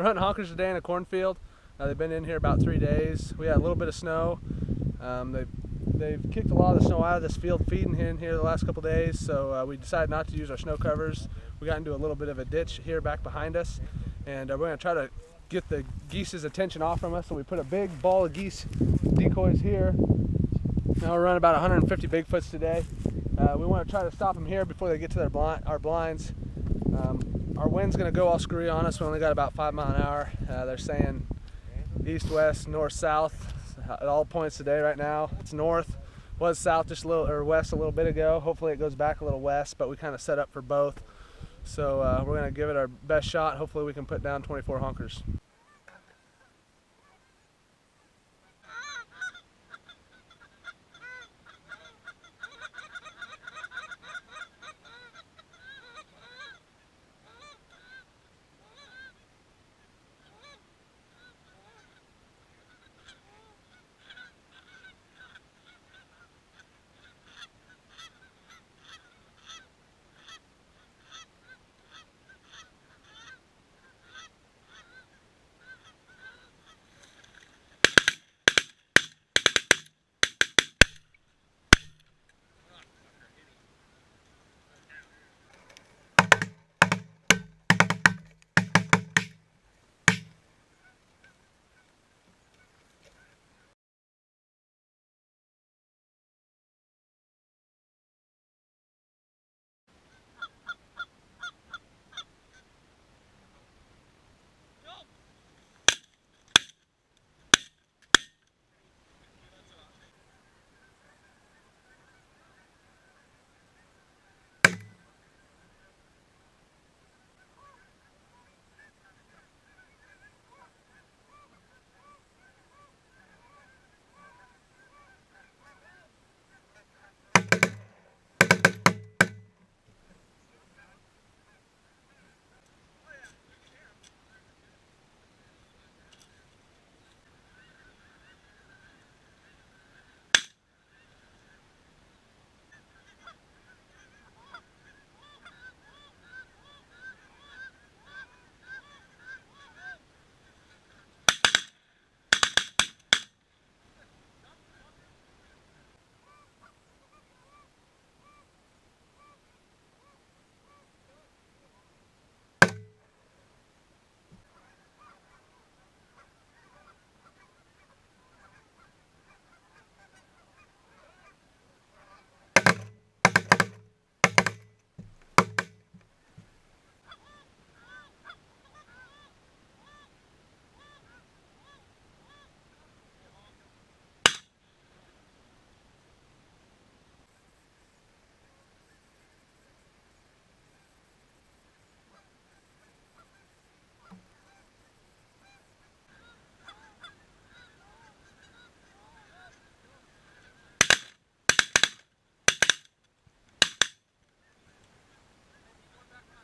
We're hunting honkers today in a cornfield. They've been in here about 3 days. We had a little bit of snow. They've kicked a lot of the snow out of this field feeding in here the last couple days, so we decided not to use our snow covers. We got into a little bit of a ditch here back behind us, and we're going to try to get the geese's attention off from us. So we put a big ball of geese decoys here. Now we're running about 150 Bigfoots today. We want to try to stop them here before they get to our blinds. Our wind's going to go all screwy on us. We only got about 5 miles an hour. They're saying east, west, north, south at all points today. Right now it's north, was south just a little, or west a little bit ago. Hopefully it goes back a little west, but we kind of set up for both. So we're going to give it our best shot. Hopefully we can put down 24 honkers.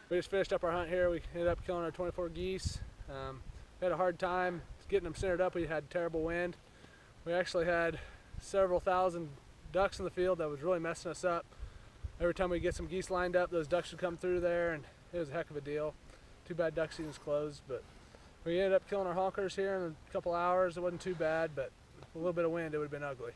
We just finished up our hunt here. We ended up killing our 24 geese. We had a hard time getting them centered up. We had terrible wind. We actually had several thousand ducks in the field that was really messing us up. Every time we get some geese lined up, those ducks would come through there, and it was a heck of a deal. Too bad duck season's closed, but we ended up killing our honkers here in a couple hours. It wasn't too bad, but with a little bit of wind, it would have been ugly.